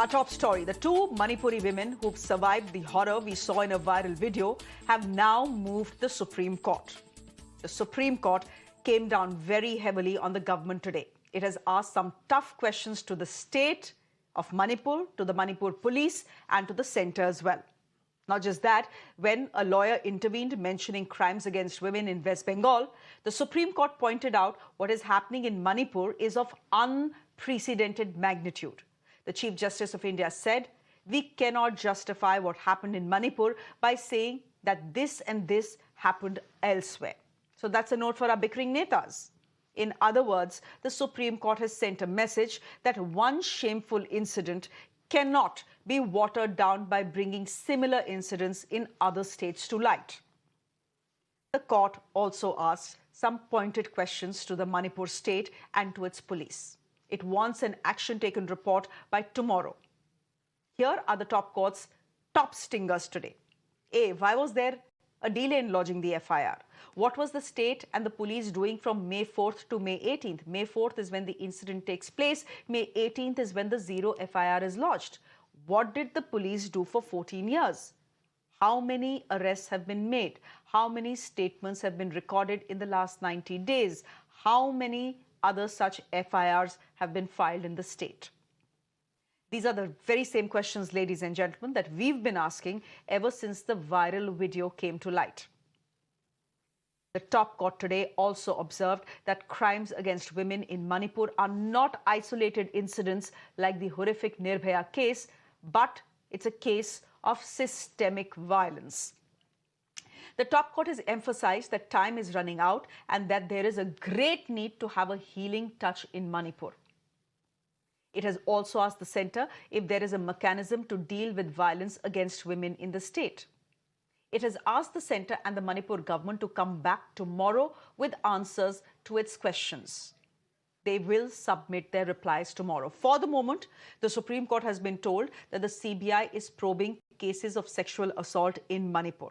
Our top story, the two Manipuri women who've survived the horror we saw in a viral video have now moved the Supreme Court. The Supreme Court came down very heavily on the government today. It has asked some tough questions to the state of Manipur, to the Manipur police and to the centre as well. Not just that, when a lawyer intervened mentioning crimes against women in West Bengal, the Supreme Court pointed out what is happening in Manipur is of unprecedented magnitude. The Chief Justice of India said, we cannot justify what happened in Manipur by saying that this and this happened elsewhere. So that's a note for our bickering netas. In other words, the Supreme Court has sent a message that one shameful incident cannot be watered down by bringing similar incidents in other states to light. The court also asked some pointed questions to the Manipur state and to its police. It wants an action-taken report by tomorrow. Here are the top court's top stingers today. A. Why was there a delay in lodging the FIR? What was the state and the police doing from May 4th to May 18th? May 4th is when the incident takes place. May 18th is when the zero FIR is lodged. What did the police do for 14 years? How many arrests have been made? How many statements have been recorded in the last 90 days? How many other such FIRs have been filed in the state? These are the very same questions, ladies and gentlemen, that we've been asking ever since the viral video came to light. The top court today also observed that crimes against women in Manipur are not isolated incidents like the horrific Nirbhaya case, but it's a case of systemic violence. The top court has emphasized that time is running out and that there is a great need to have a healing touch in Manipur. It has also asked the centre if there is a mechanism to deal with violence against women in the state. It has asked the centre and the Manipur government to come back tomorrow with answers to its questions. They will submit their replies tomorrow. For the moment, the Supreme Court has been told that the CBI is probing cases of sexual assault in Manipur.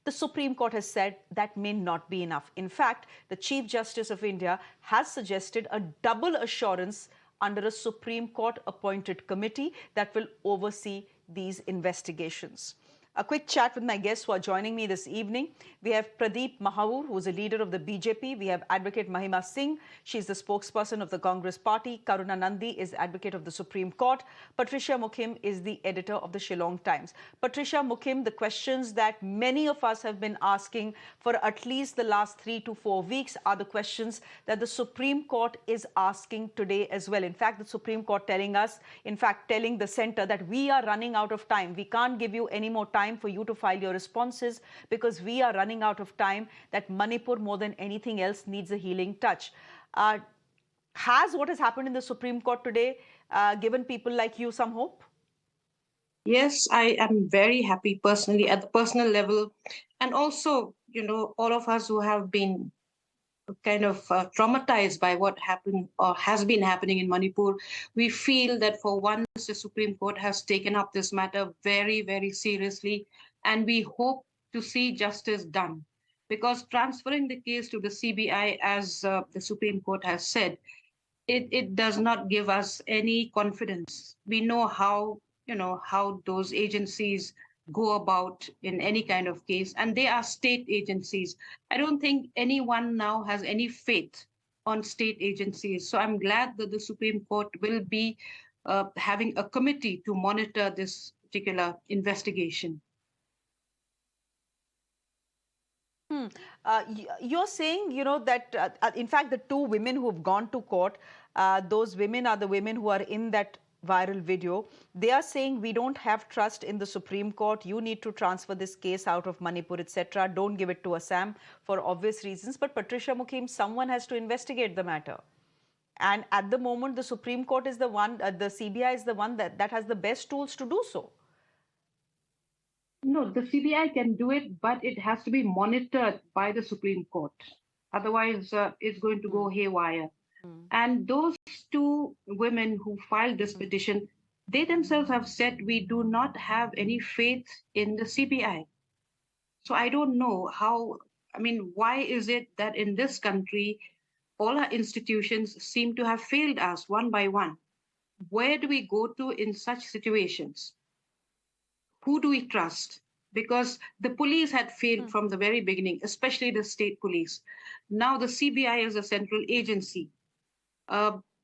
The Supreme Court has said that may not be enough. In fact, the Chief Justice of India has suggested a double assurance under a Supreme Court appointed committee that will oversee these investigations. A quick chat with my guests who are joining me this evening. We have Pradeep Mahaur, who is a leader of the BJP. We have Advocate Mahima Singh. She's the spokesperson of the Congress party. Karuna Nandi is advocate of the Supreme Court. Patricia Mukim is the editor of the Shillong Times. Patricia Mukim, the questions that many of us have been asking for at least the last 3 to 4 weeks are the questions that the Supreme Court is asking today as well. In fact, the Supreme Court telling the centre that we are running out of time. We can't give you any more time for you to file your responses because we are running out of time, that Manipur more than anything else needs a healing touch. Has what has happened in the Supreme Court today given people like you some hope? Yes, I am very happy personally at the personal level. And also, all of us who have been kind of traumatized by what happened or has been happening in Manipur, we feel that for once the Supreme Court has taken up this matter very, very seriously, and we hope to see justice done. Because transferring the case to the CBI, as the Supreme Court has said, it does not give us any confidence. We know how those agencies go about in any kind of case, and they are state agencies. I don't think anyone now has any faith on state agencies. So I'm glad that the Supreme Court will be having a committee to monitor this particular investigation. You're saying, that in fact, the two women who have gone to court, those women are the women who are in that viral video. They are saying we don't have trust in the Supreme Court. You need to transfer this case out of Manipur, etc. Don't give it to Assam for obvious reasons. But Patricia Mukim, someone has to investigate the matter. And at the moment, the Supreme Court is the one, the CBI is the one that has the best tools to do so. No, the CBI can do it, but it has to be monitored by the Supreme Court. Otherwise, it's going to go haywire. And those two women who filed this petition, they themselves have said we do not have any faith in the CBI. So I don't know why is it that in this country, all our institutions seem to have failed us one by one? where do we go to in such situations? Who do we trust? Because the police had failed from the very beginning, especially the state police. Now the CBI is a central agency.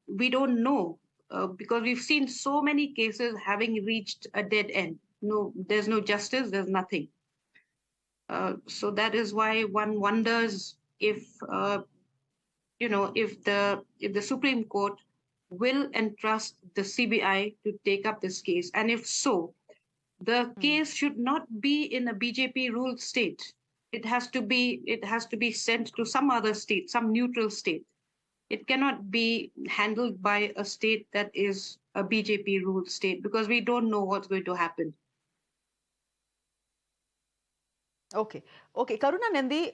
We don't know because we've seen so many cases having reached a dead end. No, there's no justice, there's nothing. So that is why one wonders if if the Supreme Court will entrust the CBI to take up this case, and if so, the case should not be in a BJP ruled state. It has to be sent to some other state, some neutral state. It cannot be handled by a state that is a BJP ruled state because we don't know what's going to happen. Okay. Okay. Karuna Nandi,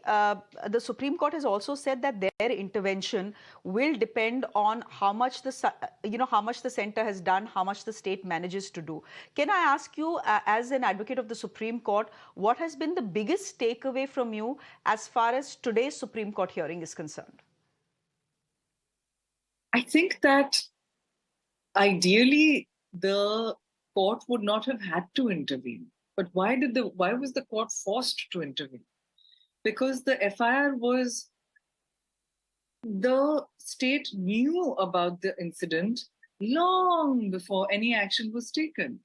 the Supreme Court has also said that their intervention will depend on how much how much the center has done, how much the state manages to do. Can I ask you, as an advocate of the Supreme Court, what has been the biggest takeaway from you as far as today's Supreme Court hearing is concerned? I think that ideally the court would not have had to intervene. But why was the court forced to intervene? Because the FIR was, the state knew about the incident long before any action was taken.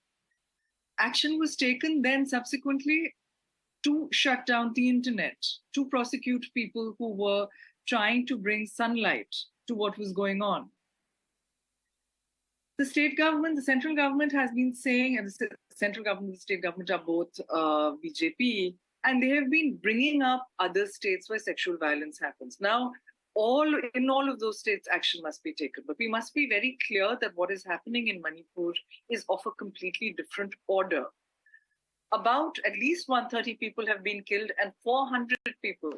Action was taken then subsequently to shut down the internet, to prosecute people who were trying to bring sunlight to what was going on. The state government, the central government has been saying, and the central government and the state government are both BJP, and they have been bringing up other states where sexual violence happens. Now, in all of those states, action must be taken. But we must be very clear that what is happening in Manipur is of a completely different order. About at least 130 people have been killed and 400 people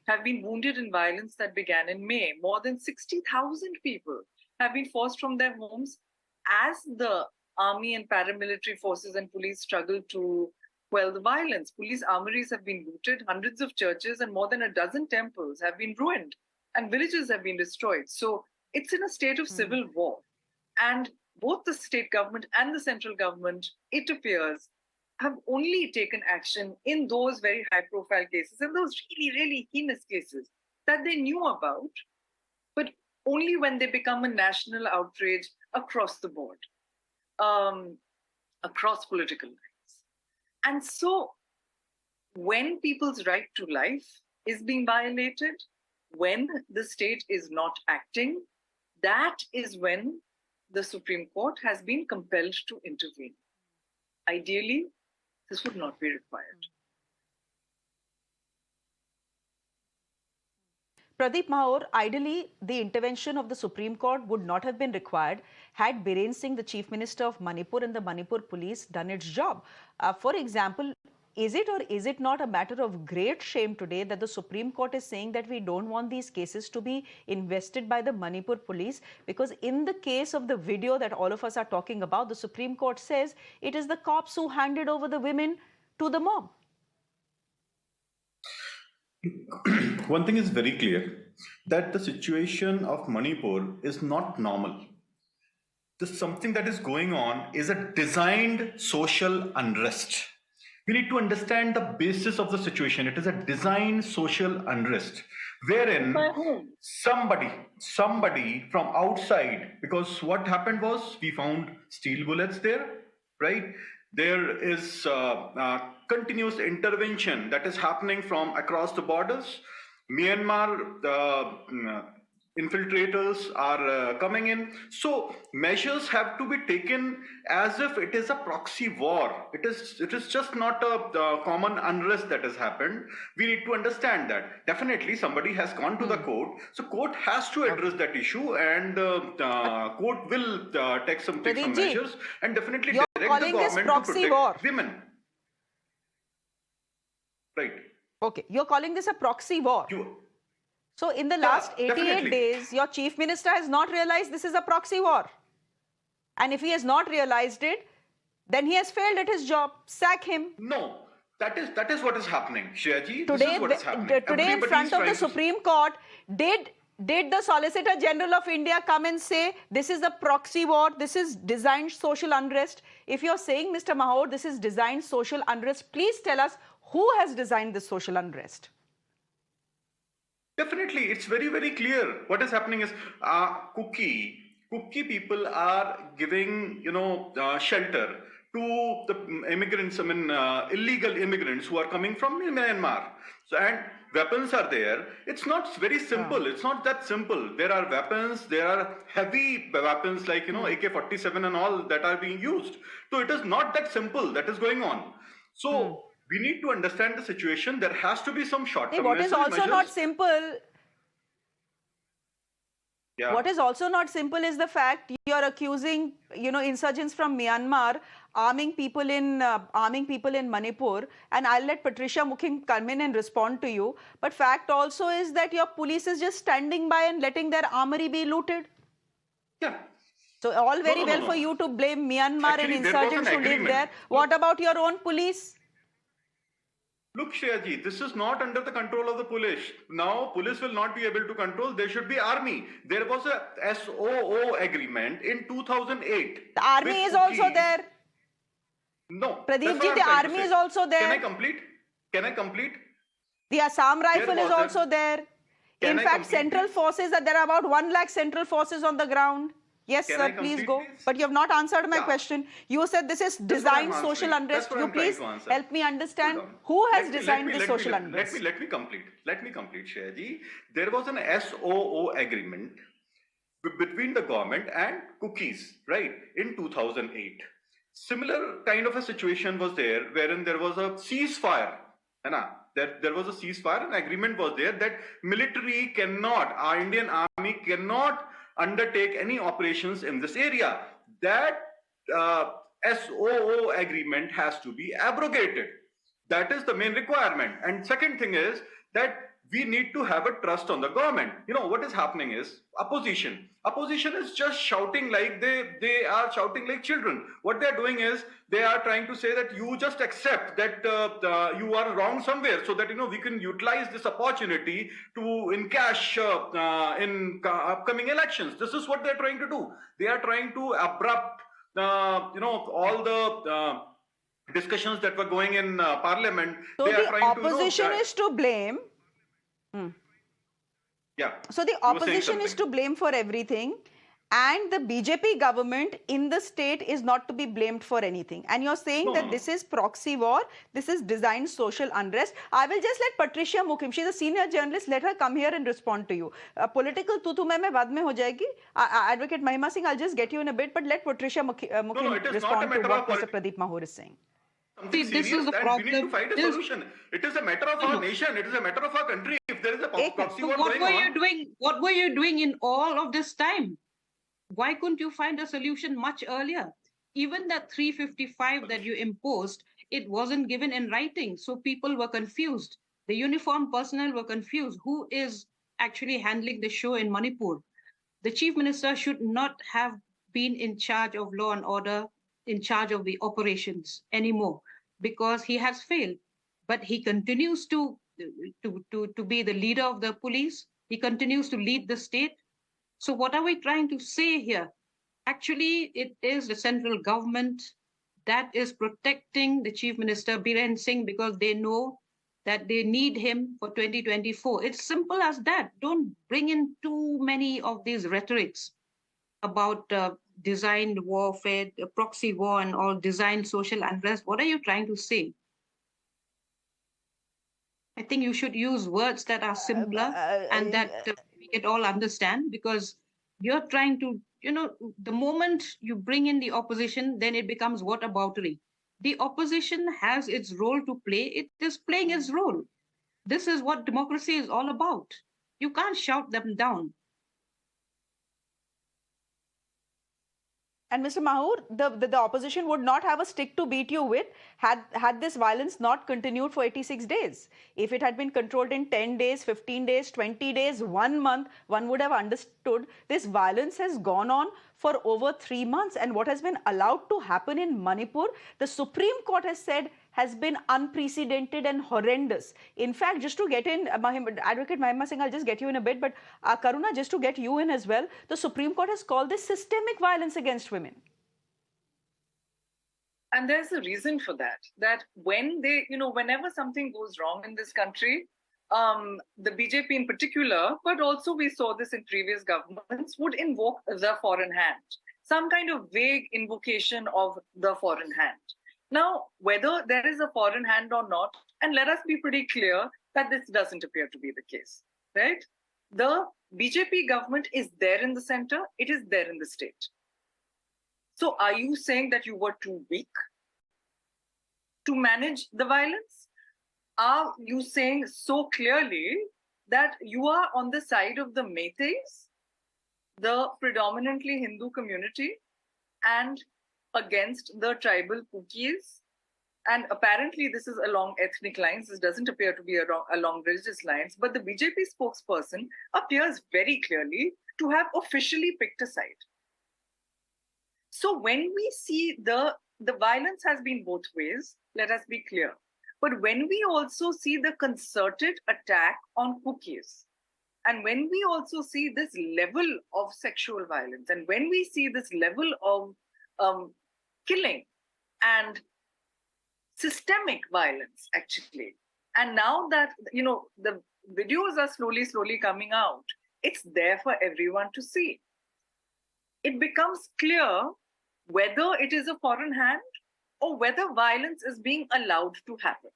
have been wounded in violence that began in May. More than 60,000 people have been forced from their homes as the army and paramilitary forces and police struggle to quell the violence. Police armories have been looted, hundreds of churches and more than a dozen temples have been ruined, and villages have been destroyed. So it's in a state of civil war. And both the state government and the central government, it appears, have only taken action in those very high-profile cases, and those really, really heinous cases that they knew about, but only when they become a national outrage across the board, across political lines. And so when people's right to life is being violated, when the state is not acting, that is when the Supreme Court has been compelled to intervene. Ideally, this would not be required. Pradeep Maur, ideally, the intervention of the Supreme Court would not have been required had Biren Singh, the Chief Minister of Manipur, and the Manipur police done its job. For example, is it or is it not a matter of great shame today that the Supreme Court is saying that we don't want these cases to be invested by the Manipur police? Because in the case of the video that all of us are talking about, the Supreme Court says it is the cops who handed over the women to the mob. One thing is very clear, that the situation of Manipur is not normal. Something that is going on is a designed social unrest. We need to understand the basis of the situation. It is a designed social unrest, wherein somebody from outside, because what happened was we found steel bullets there, right? There is continuous intervention that is happening from across the borders. Myanmar infiltrators are coming in. So measures have to be taken as if it is a proxy war. It is just not a common unrest that has happened. We need to understand that. Definitely somebody has gone to the court. So court has to address that issue, and court will take some measures and definitely direct the government to protect women. Right. Okay. You're calling this a proxy war. So in the last 88 days, your chief minister has not realized this is a proxy war. And if he has not realized it, then he has failed at his job. Sack him. No, that is what is happening, Shreya ji. Today in front of the Supreme Court, did Did the Solicitor General of India come and say this is a proxy war, this is designed social unrest? If you're saying, Mr. Mahoor, this is designed social unrest, please tell us who has designed this social unrest? Definitely, it's very, very clear. What is happening is cookie people are giving, shelter to the immigrants, illegal immigrants who are coming from Myanmar. So, and weapons are there. It's not very simple. It's not that simple. There are weapons, there are heavy weapons like, AK-47 and all that are being used. So it is not that simple that is going on. So we need to understand the situation. There has to be some short-term What is also not simple... Yeah. What is also not simple is the fact you are accusing, insurgents from Myanmar arming people in Manipur, and I'll let Patricia Mukhim come in and respond to you. But fact also is that your police is just standing by and letting their armory be looted. Yeah. So all very well for you to blame Myanmar and insurgents who live there. What about your own police? Look, Shreya ji, this is not under the control of the police. Now, police will not be able to control. There should be army. There was a SOO agreement in 2008. The army is also there. No. Pradeep ji, the army is also there. Can I complete? The Assam Rifle is also there. In fact, central forces, there are about 1 lakh central forces on the ground. Yes, sir, please go. But you have not answered my question. You said this is designed social unrest. You please help me understand who has designed this social unrest. Let me complete, Shreya ji. There was an SOO agreement between the government and cookies, right, in 2008. Similar kind of a situation was there, wherein there was a ceasefire. There was a ceasefire, an agreement was there that military cannot, our Indian army cannot undertake any operations in this area. That SOO agreement has to be abrogated. That is the main requirement. And second thing is that we need to have a trust on the government. What is happening is opposition is just shouting like they are shouting like children. What they are doing is they are trying to say that you just accept that you are wrong somewhere, so that we can utilize this opportunity to encash in upcoming elections. This is what they are trying to do. They are trying to abrupt all the discussions that were going in parliament. So they the opposition is to blame. Yeah. So the opposition is to blame for everything, and the BJP government in the state is not to be blamed for anything. And you're saying that this is proxy war, this is designed social unrest. I will just let Patricia Mukhim, she's a senior journalist, let her come here and respond to you. Political tu mein baad mein ho jayegi. Advocate Mahima Singh, I'll just get you in a bit, but let Patricia Mukhim respond to what Mr. Pradeep Mahoor is saying. See, this is the problem. We need to find a solution. It is a matter of our nation. It is a matter of our country. If there is a proxy war going on. What were you doing in all of this time? Why couldn't you find a solution much earlier? Even that 355 that you imposed, it wasn't given in writing. So people were confused. The uniformed personnel were confused. Who is actually handling the show in Manipur? The chief minister should not have been in charge of law and order, in charge of the operations anymore, because he has failed. But he continues to be the leader of the police. He continues to lead the state. So what are we trying to say here? Actually, it is the central government that is protecting the Chief Minister, Biren Singh, because they know that they need him for 2024. It's simple as that. Don't bring in too many of these rhetorics about designed warfare, proxy war and all, designed social unrest. What are you trying to say? I think you should use words that are simpler and that we can all understand, because you're trying to, the moment you bring in the opposition, then it becomes whataboutery. The opposition has its role to play. It is playing its role. This is what democracy is all about. You can't shout them down. And Mr. Mahoor, the opposition would not have a stick to beat you with had this violence not continued for 86 days. If it had been controlled in 10 days, 15 days, 20 days, 1 month, one would have understood. This violence has gone on for over 3 months. And what has been allowed to happen in Manipur, the Supreme Court has said has been unprecedented and horrendous. In fact, just to get in, Advocate Mahima Singh, I'll just get you in a bit, but Karuna, just to get you in as well, the Supreme Court has called this systemic violence against women. And there's a reason for that, that when they, whenever something goes wrong in this country, the BJP in particular, but also we saw this in previous governments, would invoke the foreign hand, some kind of vague invocation of the foreign hand. Now, whether there is a foreign hand or not, and let us be pretty clear that this doesn't appear to be the case, right? The BJP government is there in the center, it is there in the state. So are you saying that you were too weak to manage the violence? Are you saying so clearly that you are on the side of the Meiteis, the predominantly Hindu community, and against the tribal Kukis? And apparently this is along ethnic lines. This doesn't appear to be along religious lines. But the BJP spokesperson appears very clearly to have officially picked a side. So when we see the violence has been both ways, let us be clear. But when we also see the concerted attack on Kukis, and when we also see this level of sexual violence, and when we see this level of killing and systemic violence, actually, and now that, the videos are slowly coming out, it's there for everyone to see. It becomes clear whether it is a foreign hand or whether violence is being allowed to happen.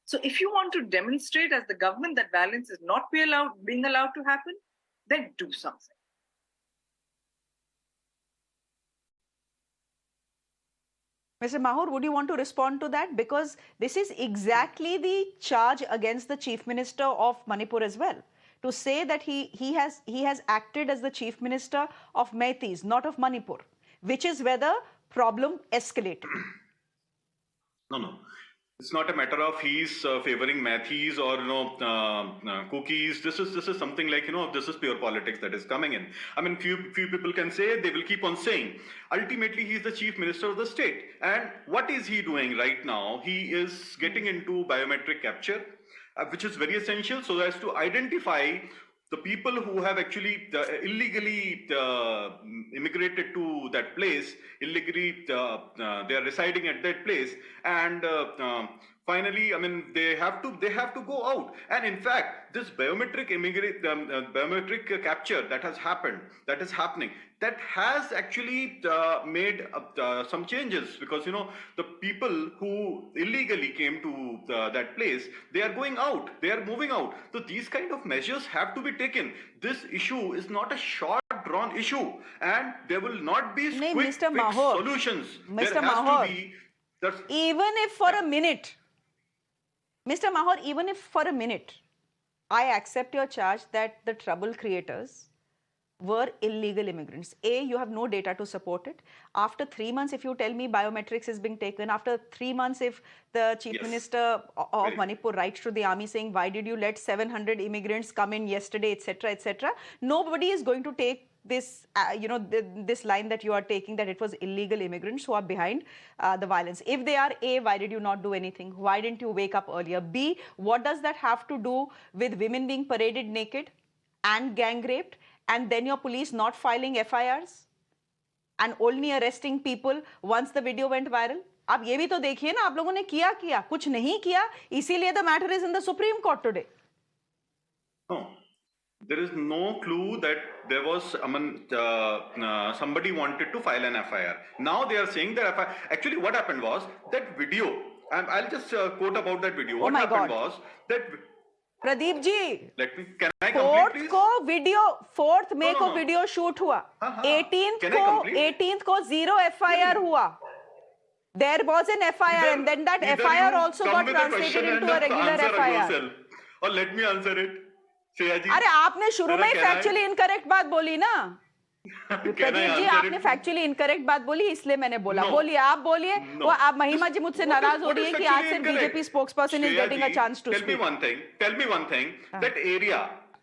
So if you want to demonstrate as the government that violence is not being allowed to happen, then do something. Mr. Mahur, would you want to respond to that? Because this is exactly the charge against the Chief Minister of Manipur as well. To say that he has acted as the Chief Minister of Meiteis, not of Manipur, which is where the problem escalated. No. It's not a matter of he's favoring Meiteis or cookies. This is something like this is pure politics that is coming in. I mean, few people can say, they will keep on saying. Ultimately, he's the chief minister of the state, and what is he doing right now? He is getting into biometric capture, which is very essential, so as to identify the people who have actually illegally immigrated to that place, illegally they are residing at that place, and finally, I mean, they have to go out. And in fact, this biometric capture that is happening, that has actually made some changes, because the people who illegally came to that place, they are going out, they are moving out. So these kind of measures have to be taken. This issue is not a short drawn issue, and there will not be quick fix solutions. Mr. There has Mahur, to be even if for a minute, Mr. Mahur, even if for a minute, I accept your charge that the trouble creators were illegal immigrants. A, you have no data to support it. After 3 months, if you tell me biometrics is being taken, after 3 months, if the Chief Minister of Manipur writes to the army saying, why did you let 700 immigrants come in yesterday, etc., etc., nobody is going to take this, this line that you are taking, that it was illegal immigrants who are behind the violence. If they are, A, why did you not do anything? Why didn't you wake up earlier? B, what does that have to do with women being paraded naked and gang raped, and then your police not filing FIRs and only arresting people once the video went viral? आप ये भी तो देखिए ना, आप लोगों ने किया कुछ नहीं किया, इसीलिए the matter is in the Supreme Court today. No, there is no clue that there was, somebody wanted to file an FIR. Now they are saying that FIR. Actually, what happened was that video, and I'll just quote about that video. What happened was that. Pradeep ji, can I complete, please? 4th May को video shoot हुआ, 18th को 0 FIR हुआ. There was an FIR, and then that FIR also got translated into a regular FIR. Or let me answer it, Shreya ji. अरे आपने शुरू में factually incorrect बात बोली ना. प्रदीप जी, आपने फैक्चुअली इनकरेक्ट बात बोली, इसलिए मैंने बोला. बोलिए, आप बोलिए. वो आप महिमा जी मुझसे नाराज हो रही है कि आज सिर्फ BJP spokesperson is getting a chance to speak. Tell me one thing.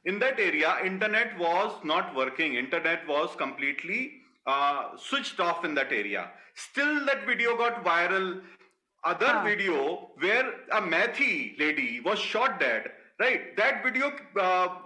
In that area, internet was not working. Internet was completely switched off in that area. Still, that video got viral. other video where a Mathi lady was shot dead, right? That video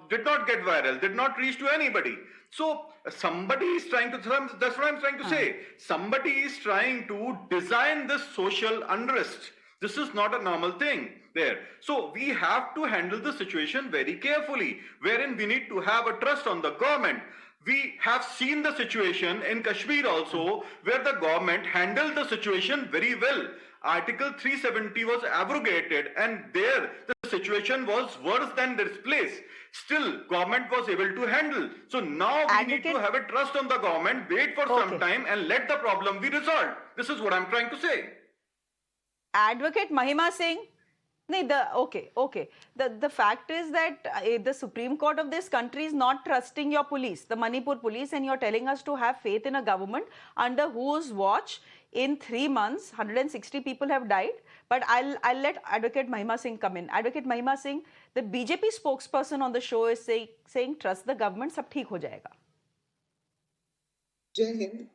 did not get viral, did not reach to anybody. So somebody is trying to, that's what I'm trying to say. Somebody is trying to design this social unrest. This is not a normal thing there. So we have to handle the situation very carefully, wherein we need to have a trust on the government. We have seen the situation in Kashmir also, where the government handled the situation very well. Article 370 was abrogated, and there the situation was worse than this place. Still, government was able to handle. So now we need to have a trust on the government, wait for some time, and let the problem be resolved. This is what I'm trying to say. Advocate Mahima Singh, the fact is that the Supreme Court of this country is not trusting your police, the Manipur police, and you're telling us to have faith in a government under whose watch in 3 months 160 people have died. But I'll let Advocate Mahima Singh come in. Advocate Mahima Singh, the BJP spokesperson on the show is saying trust the government, sab theek ho jayega. Jai Hind.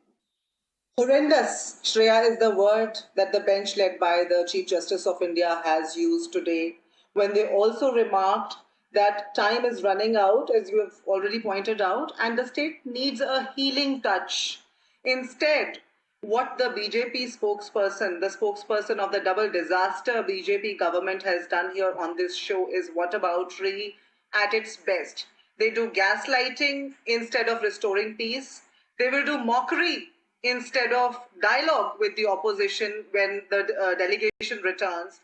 Horrendous, Shreya, is the word that the bench led by the Chief Justice of India has used today, when they also remarked that time is running out, as you have already pointed out, and the state needs a healing touch. Instead, what the BJP spokesperson, the spokesperson of the double disaster BJP government has done here on this show is whataboutery at its best. They do gaslighting instead of restoring peace. They will do mockery instead of dialogue with the opposition when the delegation returns.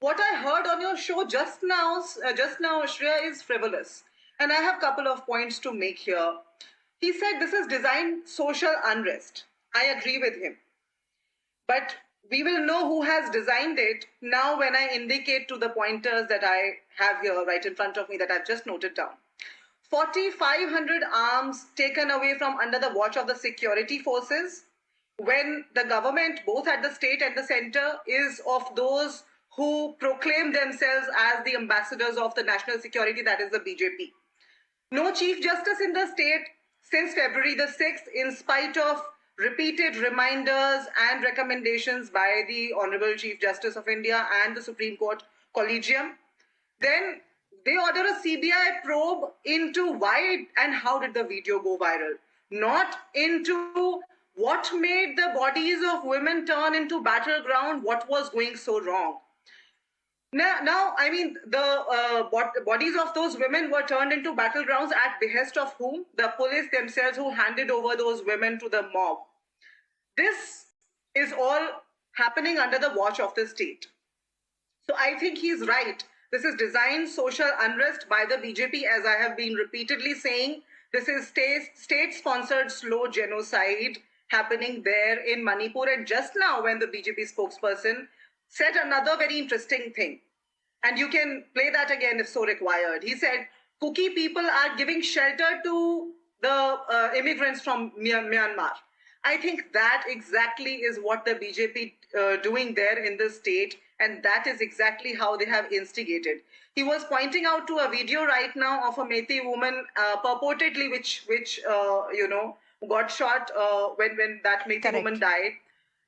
What I heard on your show just now, Shreya, is frivolous. And I have a couple of points to make here. He said this is designed social unrest. I agree with him. But we will know who has designed it now when I indicate to the pointers that I have here right in front of me that I've just noted down. 4,500 arms taken away from under the watch of the security forces, when the government, both at the state and the center, is of those who proclaim themselves as the ambassadors of the national security, that is the BJP. No Chief Justice in the state since February the 6th, in spite of repeated reminders and recommendations by the Honorable Chief Justice of India and the Supreme Court Collegium. Then they order a CBI probe into why and how did the video go viral, not into what made the bodies of women turn into battleground, what was going so wrong. Now, I mean, the bodies of those women were turned into battlegrounds at behest of whom? The police themselves, who handed over those women to the mob. This is all happening under the watch of the state. So I think he's right. This is designed social unrest by the BJP, as I have been repeatedly saying. This is state-sponsored slow genocide happening there in Manipur. And just now, when the BJP spokesperson said another very interesting thing, and you can play that again if so required. He said, Kuki people are giving shelter to the immigrants from Myanmar. I think that exactly is what the BJP doing there in the state, and that is exactly how they have instigated. He was pointing out to a video right now of a Meitei woman purportedly which got shot when that Meitei woman died.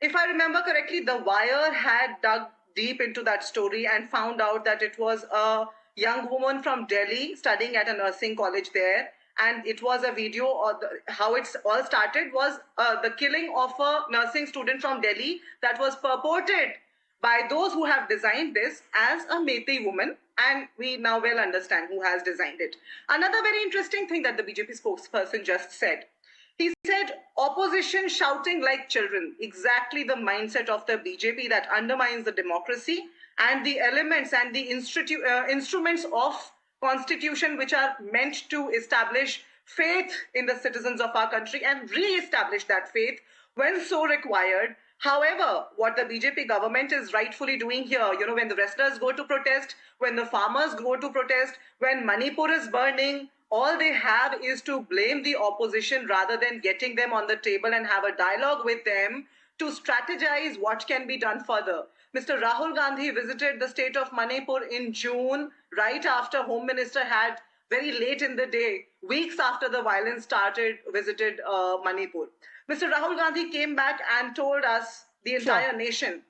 If I remember correctly, The Wire had dug deep into that story and found out that it was a young woman from Delhi studying at a nursing college there. And it was a video of how it all started was the killing of a nursing student from Delhi that was purported by those who have designed this as a Meitei woman. And we now well understand who has designed it. Another very interesting thing that the BJP spokesperson just said. He said, opposition shouting like children, exactly the mindset of the BJP that undermines the democracy and the elements and the instruments of constitution which are meant to establish faith in the citizens of our country and re-establish that faith when so required. However, what the BJP government is rightfully doing here, when the wrestlers go to protest, when the farmers go to protest, when Manipur is burning, all they have is to blame the opposition rather than getting them on the table and have a dialogue with them to strategize what can be done further. Mr. Rahul Gandhi visited the state of Manipur in June, right after Home Minister had very late in the day, weeks after the violence started, visited Manipur. Mr. Rahul Gandhi came back and told us, the entire nation,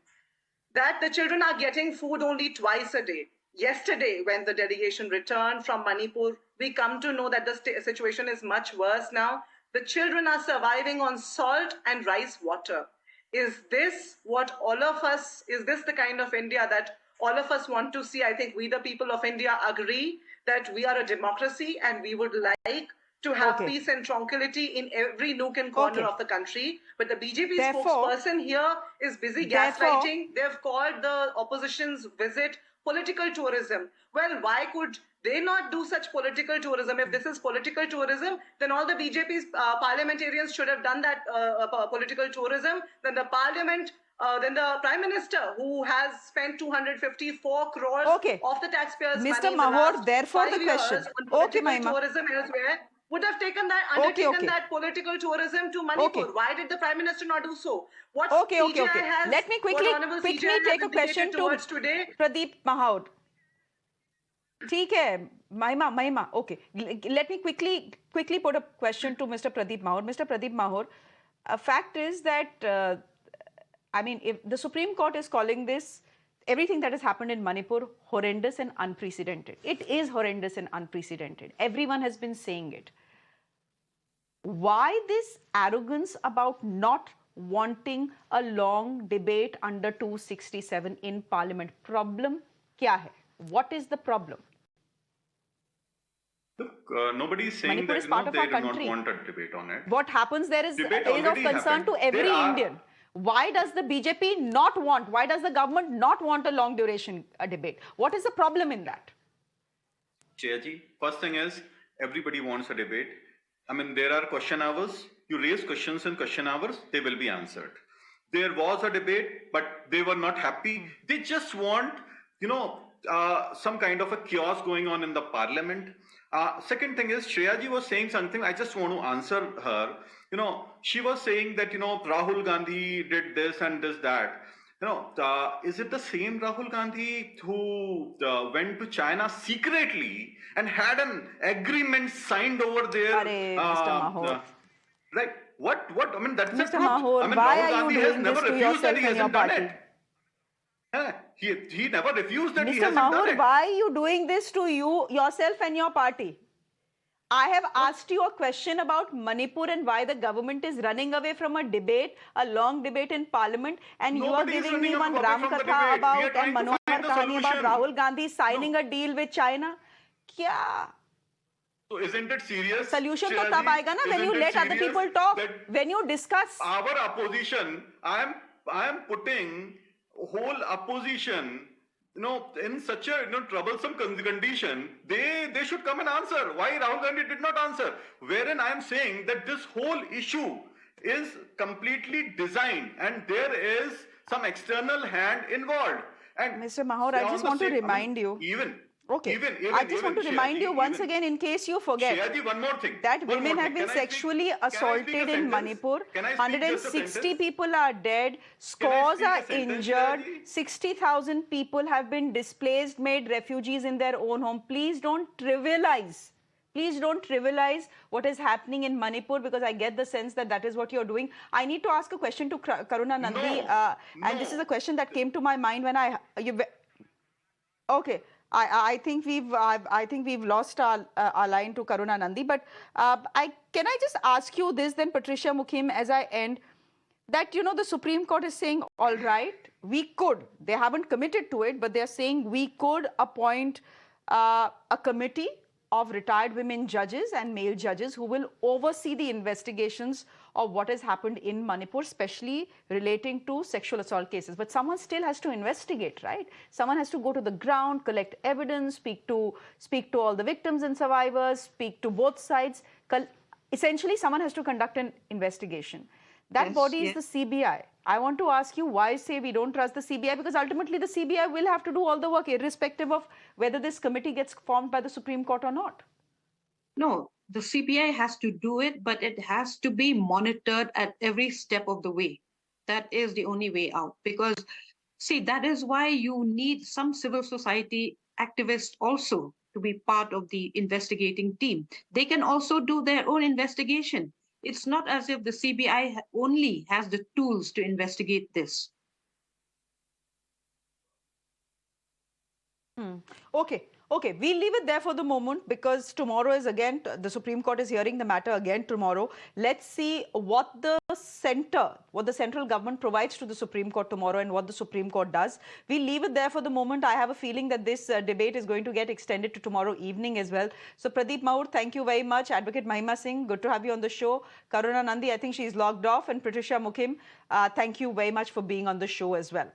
that the children are getting food only twice a day. Yesterday, when the delegation returned from Manipur, we come to know that the situation is much worse now. The children are surviving on salt and rice water. Is this what all of us, is this the kind of India that all of us want to see? I think we, the people of India, agree that we are a democracy and we would like to have peace and tranquility in every nook and corner of the country. But the BJP spokesperson here is busy gaslighting. They've called the opposition's visit political tourism. Well, why could they not do such political tourism? If this is political tourism, then all the BJP's parliamentarians should have done that political tourism. Then the parliament, then the Prime Minister, who has spent 254 crores of the taxpayers' money Mr. in the Mahor, last therefore 5 the question. years on political tourism elsewhere, would have taken that, undertaken that political tourism to Manipur. Why did the Prime Minister not do so? What CGI has, Let me quickly take a question to today? Pradeep Mahor. ठीक है, Mahima, okay. Let me quickly put a question to Mr. Pradeep Mahor. Mr. Pradeep Mahor, a fact is that, I mean, if the Supreme Court is calling this, everything that has happened in Manipur, horrendous and unprecedented. It is horrendous and unprecedented. Everyone has been saying it. Why this arrogance about not wanting a long debate under 267 in Parliament? Problem kya hai? What is the problem? Look, nobody is saying Manipur that is part of they our do country. not want a debate on it. What happens there is Debate of already concern happened. to every Indian. Why does the BJP not want, why does the government not want a long duration debate? What is the problem in that? Chairji, first thing is, everybody wants a debate. I mean, there are question hours. You raise questions in question hours, they will be answered. There was a debate, but they were not happy. They just want, some kind of a chaos going on in the parliament. Second thing is, Shreya ji was saying something, I just want to answer her. She was saying that, Rahul Gandhi did this and this, that. Is it the same Rahul Gandhi who went to China secretly and had an agreement signed over there? Mr. Mahor. Right. What? I mean, that's Mr. the truth. Mahor, I mean, why Rahul are Gandhi you has doing never this to refused that yourself he and your hasn't done party? it. He never refused that he Mr. hasn't done Mahor, it. why are you doing this to yourself and your party? I have asked you a question about Manipur and why the government is running away from a debate, a long debate in Parliament, and you are giving me one Ram Katha about and Manohar Kahani about Rahul Gandhi signing a deal with China. Kya? So isn't it serious? Solution to tab aayega na when you let other people talk, when you discuss. Our opposition, I am putting whole opposition, in such a troublesome condition. They should come and answer why Rahul Gandhi did not answer. Wherein I am saying that this whole issue is completely designed and there is some external hand involved. And Mr. Mahor, I just want to remind you. I just want to remind you once again, in case you forget, Shreya ji, one more thing. that women have been sexually assaulted in Manipur. 160 people are dead, scores are injured, 60,000 people have been displaced, made refugees in their own home. Please don't trivialize. Please don't trivialize what is happening in Manipur, because I get the sense that that is what you're doing. I need to ask a question to Karuna Nandi, and this is a question that came to my mind when okay. I think we've lost our line to Karuna Nandi, but can I just ask you this then, Patricia Mukim, as I end, that the Supreme Court is saying, all right, we could, they haven't committed to it, but they're saying we could appoint a committee of retired women judges and male judges who will oversee the investigations of what has happened in Manipur, especially relating to sexual assault cases. But someone still has to investigate, right? Someone has to go to the ground, collect evidence, speak to all the victims and survivors, speak to both sides. Essentially, someone has to conduct an investigation. That body is the CBI. I want to ask you, why say we don't trust the CBI? Because ultimately the CBI will have to do all the work, irrespective of whether this committee gets formed by the Supreme Court or not. No, the CBI has to do it, but it has to be monitored at every step of the way. That is the only way out. Because, see, that is why you need some civil society activists also to be part of the investigating team. They can also do their own investigation. It's not as if the CBI only has the tools to investigate this. Okay, okay. We'll leave it there for the moment because tomorrow is again, the Supreme Court is hearing the matter again tomorrow. Let's see what the central government provides to the Supreme Court tomorrow and what the Supreme Court does. We'll leave it there for the moment. I have a feeling that this debate is going to get extended to tomorrow evening as well. So Pradeep Maur, thank you very much. Advocate Mahima Singh, good to have you on the show. Karuna Nandi, I think she's logged off. And Patricia Mukim, thank you very much for being on the show as well.